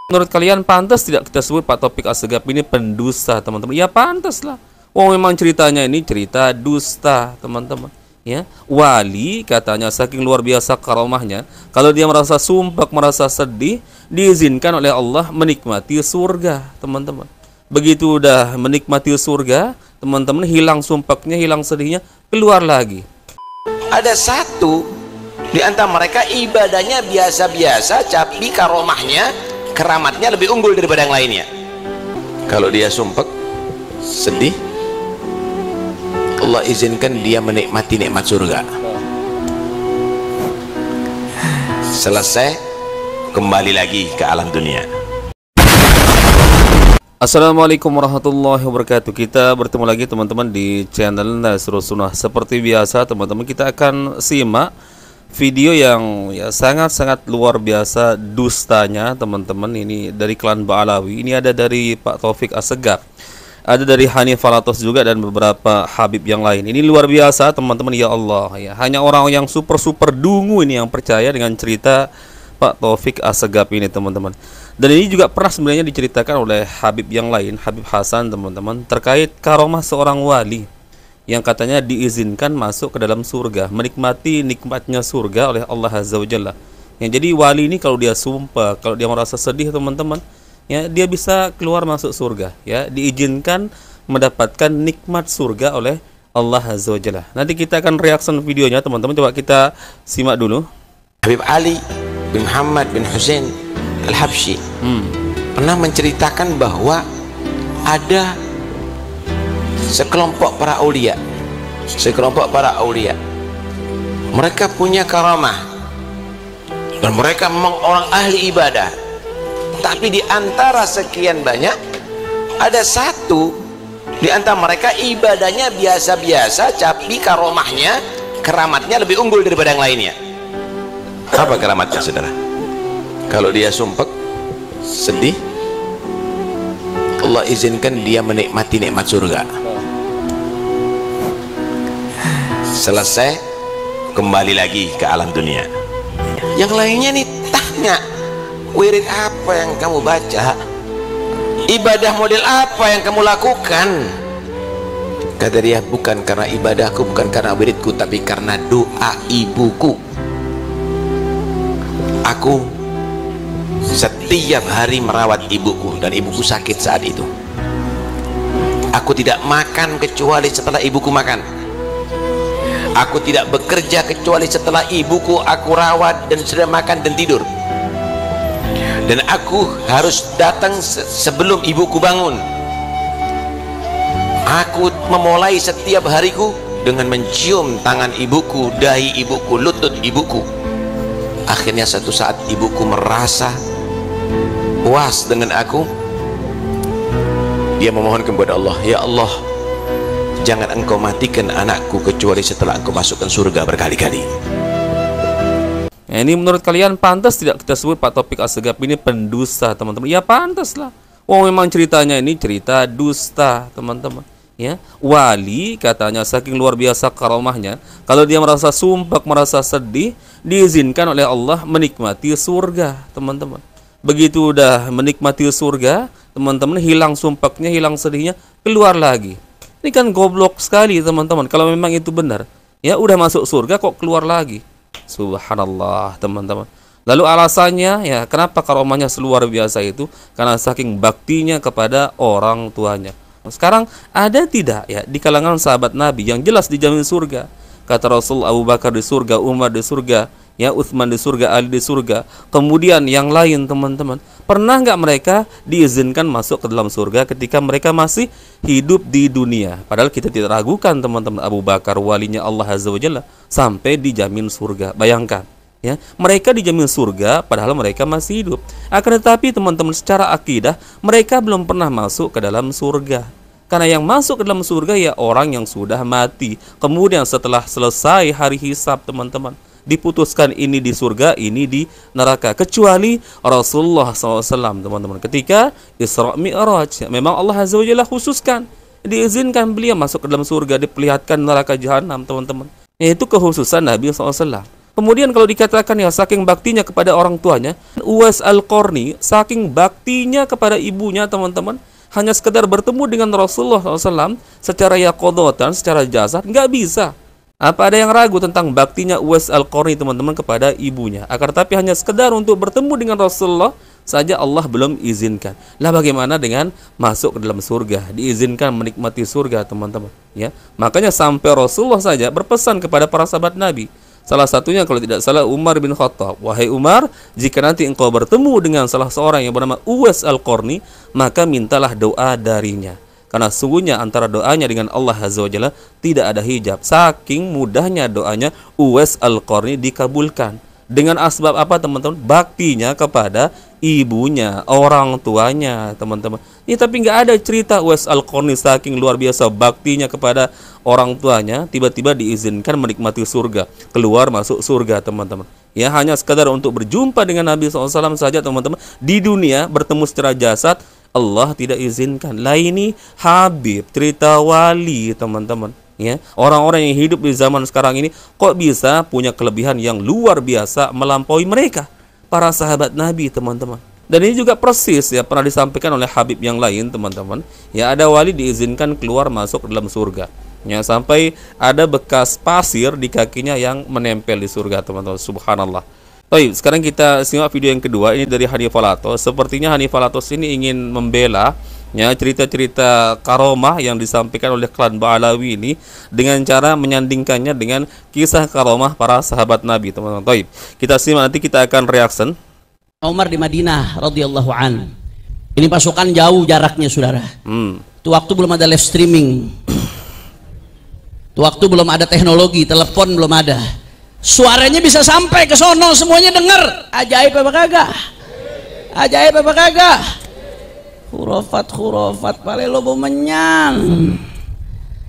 Menurut kalian pantas tidak kita sebut Pak Taufik Assegaf ini pendusta, teman-teman? Ya pantas lah. Wah, memang ceritanya ini cerita dusta, teman-teman. Ya, wali katanya saking luar biasa karomahnya, kalau dia merasa sumpek, merasa sedih, diizinkan oleh Allah menikmati surga, teman-teman. Begitu udah menikmati surga, teman-teman, hilang sumpeknya, hilang sedihnya, keluar lagi. Ada satu di antara mereka ibadahnya biasa-biasa, tapi karomahnya, keramatnya lebih unggul daripada yang lainnya. Kalau dia sumpek, sedih, Allah izinkan dia menikmati nikmat surga. Selesai, kembali lagi ke alam dunia. Assalamualaikum warahmatullahi wabarakatuh. Kita bertemu lagi teman-teman di channel Nasrul Sunnah. Seperti biasa teman-teman, kita akan simak video yang ya sangat-sangat luar biasa dustanya teman-teman. Ini dari klan Ba'alawi. Ini ada dari Pak Taufik Assegaf, ada dari Hanif Alatos juga, dan beberapa Habib yang lain. Ini luar biasa teman-teman, ya Allah ya. Hanya orang yang super dungu ini yang percaya dengan cerita Pak Taufik Assegaf ini teman-teman. Dan ini juga pernah sebenarnya diceritakan oleh Habib yang lain, Habib Hasan teman-teman, terkait karomah seorang wali yang katanya diizinkan masuk ke dalam surga, menikmati nikmatnya surga oleh Allah Azza wa Jalla. Ya, jadi wali ini kalau dia sumpah, kalau dia merasa sedih teman-teman, ya dia bisa keluar masuk surga, ya diizinkan mendapatkan nikmat surga oleh Allah Azza wa Jalla. Nanti kita akan reaction videonya teman-teman, coba kita simak dulu. Habib Ali bin Muhammad bin Husain Al-Habsyi pernah menceritakan bahwa ada sekelompok para aulia, mereka punya karamah dan mereka memang orang ahli ibadah, tapi di antara sekian banyak ada satu di antara mereka ibadahnya biasa-biasa, tapi karamahnya, keramatnya lebih unggul daripada yang lainnya. Apa keramatnya, saudara? Kalau dia sumpek, sedih, Allah izinkan dia menikmati nikmat surga. Selesai, kembali lagi ke alam dunia. Yang lainnya nih tanya, wirid apa yang kamu baca, ibadah model apa yang kamu lakukan? Kata dia, bukan karena ibadahku, bukan karena wiridku, tapi karena doa ibuku. Aku setiap hari merawat ibuku, dan ibuku sakit saat itu. Aku tidak makan kecuali setelah ibuku makan. Aku tidak bekerja kecuali setelah ibuku aku rawat dan sudah makan dan tidur. Dan aku harus datang sebelum ibuku bangun. Aku memulai setiap hariku dengan mencium tangan ibuku, dahi ibuku, lutut ibuku. Akhirnya satu saat ibuku merasa puas dengan aku. Dia memohon kepada Allah, ya Allah, jangan engkau matikan anakku kecuali setelah engkau masukkan surga berkali-kali. Nah, ini menurut kalian pantas tidak kita sebut Pak Taufik Assegaf ini pendusta, teman-teman? Ya pantas lah. Wah, memang ceritanya ini cerita dusta, teman-teman. Ya, wali katanya saking luar biasa karomahnya, kalau dia merasa sumpek, merasa sedih, diizinkan oleh Allah menikmati surga, teman-teman. Begitu udah menikmati surga, teman-teman, hilang sumpeknya, hilang sedihnya, keluar lagi. Ini kan goblok sekali, teman-teman. Kalau memang itu benar, ya udah masuk surga kok keluar lagi. Subhanallah, teman-teman. Lalu alasannya, ya kenapa karomahnya seluar biasa itu? Karena saking baktinya kepada orang tuanya. Sekarang ada tidak ya di kalangan sahabat Nabi yang jelas dijamin surga? Kata Rasul, Abu Bakar di surga, Umar di surga, ya Utsman di surga, Ali di surga. Kemudian yang lain, teman-teman, pernah nggak mereka diizinkan masuk ke dalam surga ketika mereka masih hidup di dunia? Padahal kita tidak ragukan, teman-teman, Abu Bakar walinya Allah Azza wa Jalla sampai dijamin surga. Bayangkan ya, mereka dijamin surga padahal mereka masih hidup. Akan tetapi teman-teman, secara akidah mereka belum pernah masuk ke dalam surga. Karena yang masuk ke dalam surga ya orang yang sudah mati. Kemudian setelah selesai hari hisab, teman-teman, diputuskan ini di surga, ini di neraka. Kecuali Rasulullah SAW, teman-teman, ketika Isra Mi'raj, memang Allah Azza wa Jalla khususkan, diizinkan beliau masuk ke dalam surga, diperlihatkan neraka jahanam, teman-teman. Yaitu kekhususan Nabi SAW. Kemudian kalau dikatakan ya saking baktinya kepada orang tuanya, Uwais Al-Qarni saking baktinya kepada ibunya teman-teman, hanya sekedar bertemu dengan Rasulullah SAW secara yaqadhatan, secara jasad, nggak bisa. Apa ada yang ragu tentang baktinya Uwais Al-Qarni teman-teman kepada ibunya? Akan tetapi hanya sekedar untuk bertemu dengan Rasulullah saja Allah belum izinkan. Lah bagaimana dengan masuk ke dalam surga? Diizinkan menikmati surga teman-teman. Ya, makanya sampai Rasulullah saja berpesan kepada para sahabat Nabi. Salah satunya kalau tidak salah Umar bin Khattab, wahai Umar, jika nanti engkau bertemu dengan salah seorang yang bernama Uwais Al-Qarni, maka mintalah doa darinya. Karena sungguhnya antara doanya dengan Allah Azza wa Jalla tidak ada hijab. Saking mudahnya doanya Uwais Al-Qarni dikabulkan. Dengan asbab apa teman-teman? Baktinya kepada ibunya, orang tuanya teman-teman. Ya, tapi nggak ada cerita Uwais Al-Qarni saking luar biasa baktinya kepada orang tuanya, tiba-tiba diizinkan menikmati surga, keluar masuk surga teman-teman. Ya, hanya sekadar untuk berjumpa dengan Nabi SAW saja teman-teman. Di dunia bertemu secara jasad, Allah tidak izinkan. Lah ini Habib, cerita wali teman-teman. Ya, orang-orang yang hidup di zaman sekarang ini kok bisa punya kelebihan yang luar biasa melampaui mereka, para sahabat Nabi teman-teman. Dan ini juga persis ya pernah disampaikan oleh Habib yang lain teman-teman. Ya, ada wali diizinkan keluar masuk ke dalam surga. Ya, sampai ada bekas pasir di kakinya yang menempel di surga teman-teman. Subhanallah. Baik, sekarang kita simak video yang kedua. Ini dari Hanifah Latos. Sepertinya Hanifah Latos ini ingin membela ya cerita-cerita karomah yang disampaikan oleh klan Ba'alawi ini dengan cara menyandingkannya dengan kisah karomah para sahabat Nabi teman-teman. Baik, kita simak, nanti kita akan reaction. Umar di Madinah radhiyallahu an. Ini pasukan jauh jaraknya saudara. Itu waktu belum ada live streaming. Itu waktu belum ada teknologi, telepon belum ada. Suaranya bisa sampai ke sono, semuanya dengar. Ajaib apa kagak? Ajaib apa kagak? Khurafat palelo menyan.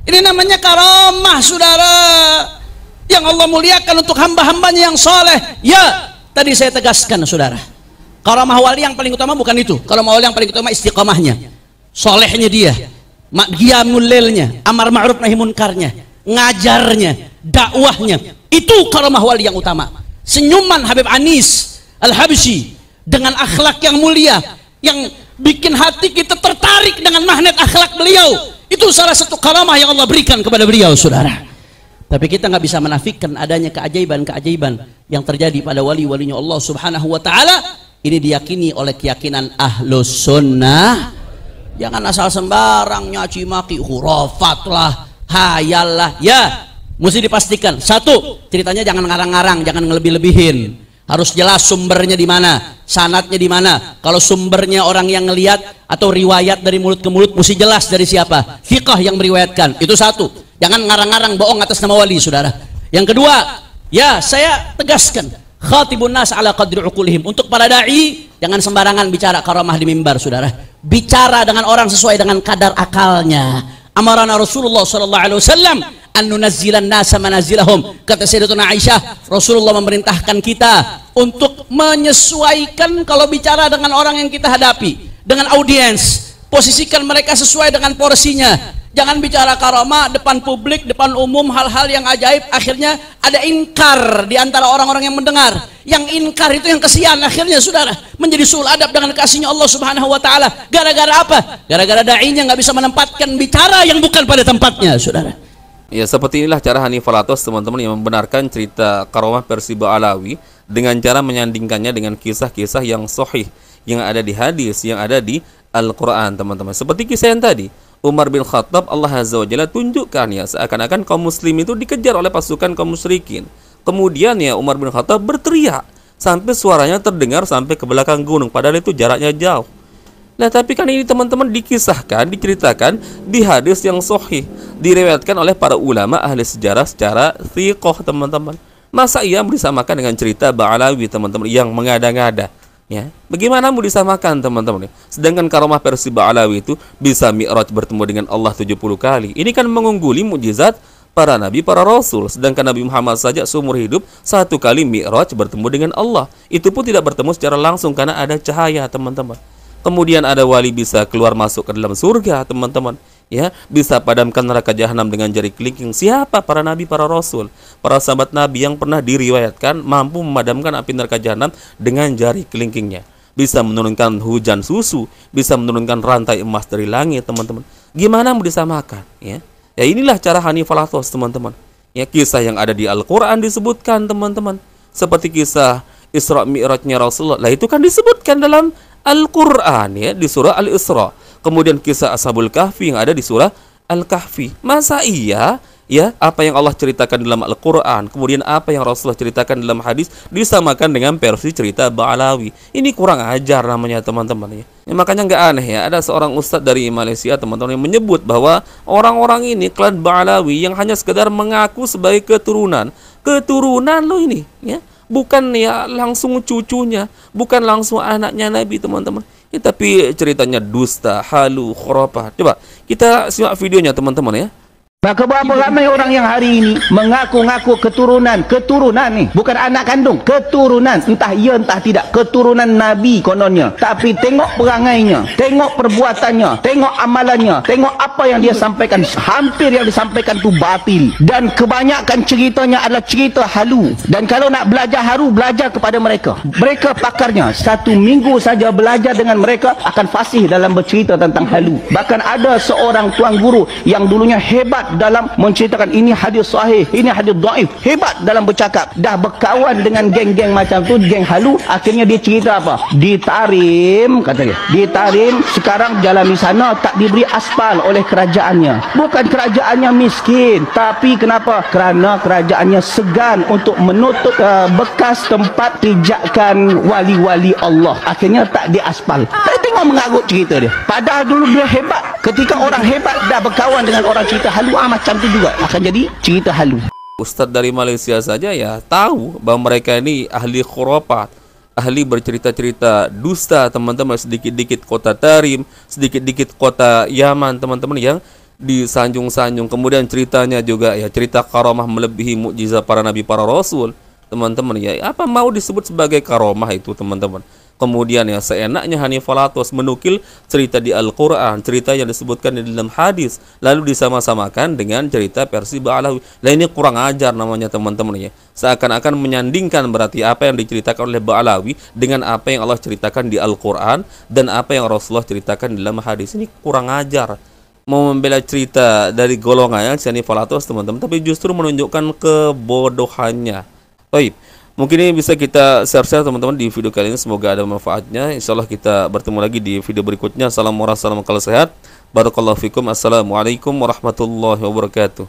Ini namanya karamah saudara, yang Allah muliakan untuk hamba-hambanya yang soleh. Ya, tadi saya tegaskan saudara, karamah wali yang paling utama bukan itu. Karamah wali yang paling utama istiqamahnya, solehnya dia, qiyamul lailnya, amar ma'ruf nahi munkarnya, ngajarnya, dakwahnya. Itu karamah wali yang utama. Senyuman Habib Anis Al-Habsyi dengan akhlak yang mulia, yang bikin hati kita tertarik dengan magnet akhlak beliau. Itu salah satu karamah yang Allah berikan kepada beliau saudara. Tapi kita nggak bisa menafikan adanya keajaiban-keajaiban yang terjadi pada wali-walinya Allah subhanahu wa ta'ala. Ini diyakini oleh keyakinan ahlus sunnah. Jangan asal sembarang nyaci maki, khurafat lah, hayal lah. Ya, mesti dipastikan. Satu, ceritanya jangan ngarang-ngarang, jangan ngelebih-lebihin. Harus jelas sumbernya di mana, sanadnya di mana. Kalau sumbernya orang yang ngelihat atau riwayat dari mulut ke mulut, mesti jelas dari siapa, thiqah yang meriwayatkan. Itu satu. Jangan ngarang-ngarang bohong atas nama wali saudara. Yang kedua, ya saya tegaskan, khatibun nas ala qadri uqulihim. Untuk para dai, jangan sembarangan bicara karamah di mimbar saudara. Bicara dengan orang sesuai dengan kadar akalnya. Amarana Rasulullah sallallahu alaihi wasallam an nunazzilan nasa manazilahum. Kata Sayyidatuna Aisyah, Rasulullah memerintahkan kita untuk menyesuaikan kalau bicara dengan orang yang kita hadapi, dengan audiens, posisikan mereka sesuai dengan porsinya. Jangan bicara karamah depan publik, depan umum, hal-hal yang ajaib, akhirnya ada inkar di antara orang-orang yang mendengar. Yang inkar itu yang kesian akhirnya saudara, menjadi suul adab dengan kasihnya Allah subhanahu wa ta'ala. Gara-gara apa? Gara-gara da'inya nggak bisa menempatkan bicara yang bukan pada tempatnya saudara. Ya, seperti inilah cara Hanifah Latos teman-teman yang membenarkan cerita karomah versi Ba'alawi dengan cara menyandingkannya dengan kisah-kisah yang sahih yang ada di hadis, yang ada di Al-Quran teman-teman. Seperti kisah yang tadi, Umar bin Khattab, Allah Azza wa Jalla tunjukkan ya seakan-akan kaum muslim itu dikejar oleh pasukan kaum musyrikin. Kemudian ya Umar bin Khattab berteriak sampai suaranya terdengar sampai ke belakang gunung, padahal itu jaraknya jauh. Nah, tapi kan ini teman-teman dikisahkan, diceritakan di hadis yang sahih, diriwayatkan oleh para ulama ahli sejarah secara thiqah teman-teman. Masa ia mau disamakan dengan cerita Ba'alawi teman-teman yang mengada-ngada? Ya, bagaimana mau disamakan teman-teman? Sedangkan karamah versi Ba'alawi itu bisa mi'raj bertemu dengan Allah 70 kali. Ini kan mengungguli mukjizat para nabi, para rasul. Sedangkan Nabi Muhammad saja seumur hidup 1 kali mi'raj bertemu dengan Allah. Itu pun tidak bertemu secara langsung karena ada cahaya teman-teman. Kemudian ada wali bisa keluar masuk ke dalam surga teman-teman. Ya, bisa padamkan neraka jahanam dengan jari kelingking. Siapa? Para nabi, para rasul, para sahabat nabi yang pernah diriwayatkan mampu memadamkan api neraka jahanam dengan jari kelingkingnya. Bisa menurunkan hujan susu, bisa menurunkan rantai emas dari langit, teman-teman. Gimana mau disamakan? Ya, ya inilah cara Hanifal Athos, teman-teman. Ya, kisah yang ada di Al-Quran disebutkan, teman-teman. Seperti kisah Isra Mi'rajnya Rasulullah. Lah itu kan disebutkan dalam Al-Quran, ya, di surah Al-Isra. Kemudian kisah Ashabul Kahfi yang ada di surah Al-Kahfi. Masa iya, ya, apa yang Allah ceritakan dalam Al-Quran, kemudian apa yang Rasulullah ceritakan dalam hadis disamakan dengan versi cerita Ba'alawi? Ini kurang ajar namanya, teman-teman, ya. Makanya nggak aneh, ya, ada seorang ustadz dari Malaysia, teman-teman, yang menyebut bahwa orang-orang ini klan Ba'alawi yang hanya sekedar mengaku sebagai keturunan loh ini, ya. Bukan ya langsung cucunya, bukan langsung anaknya Nabi, teman-teman. Ya, tapi ceritanya dusta, halu, khurafat. Coba kita simak videonya, teman-teman, ya. Maka berapa ramai orang yang hari ini mengaku-ngaku keturunan ni bukan anak kandung, keturunan, entah ya entah tidak, keturunan Nabi kononnya. Tapi tengok perangainya, tengok perbuatannya, tengok amalannya, tengok apa yang dia sampaikan, hampir yang disampaikan tu batil. Dan kebanyakan ceritanya adalah cerita halu. Dan kalau nak belajar halu, belajar kepada mereka. Mereka pakarnya, 1 minggu saja belajar dengan mereka akan fasih dalam bercerita tentang halu. Bahkan ada seorang tuan guru yang dulunya hebat dalam menceritakan ini hadis sahih, ini hadis dhaif, hebat dalam bercakap, dah berkawan dengan geng-geng macam tu, geng halu. Akhirnya dia cerita apa? Ditarim, kata dia, ditarim, sekarang jalan di sana tak diberi aspal oleh kerajaannya. Bukan kerajaannya miskin, tapi kenapa? Kerana kerajaannya segan untuk menutup bekas tempat pijakan wali-wali Allah. Akhirnya tak diaspal. Tengok mengarut cerita dia, padahal dulu dia hebat. Ketika orang hebat dah berkawan dengan orang cerita halu, macam tu juga akan jadi cerita halu. Ustadz dari Malaysia saja ya tahu bahwa mereka ini ahli khurafat, ahli bercerita-cerita dusta, teman-teman. Sedikit-dikit kota Tarim, sedikit-dikit kota Yaman, teman-teman, yang disanjung-sanjung. Kemudian ceritanya juga ya cerita karamah melebihi mukjizat para nabi, para rasul, teman-teman, ya. Apa mau disebut sebagai karamah itu, teman-teman? Kemudian ya seenaknya Hanifal Athos menukil cerita di Al-Quran, cerita yang disebutkan di dalam hadis, lalu disama-samakan dengan cerita versi Ba'alawi. Lah ini kurang ajar namanya, teman-teman, ya. Seakan-akan menyandingkan berarti apa yang diceritakan oleh Ba'alawi dengan apa yang Allah ceritakan di Al-Quran dan apa yang Rasulullah ceritakan di dalam hadis. Ini kurang ajar. Mau membela cerita dari golongan Hanifal Athos, teman-teman, tapi justru menunjukkan kebodohannya. Baik. Mungkin ini bisa kita share-share, teman-teman, di video kali ini. Semoga ada manfaatnya. Insyaallah kita bertemu lagi di video berikutnya. Assalamualaikum warahmatullahi wabarakatuh. Barakallahu fikum. Assalamualaikum warahmatullahi wabarakatuh.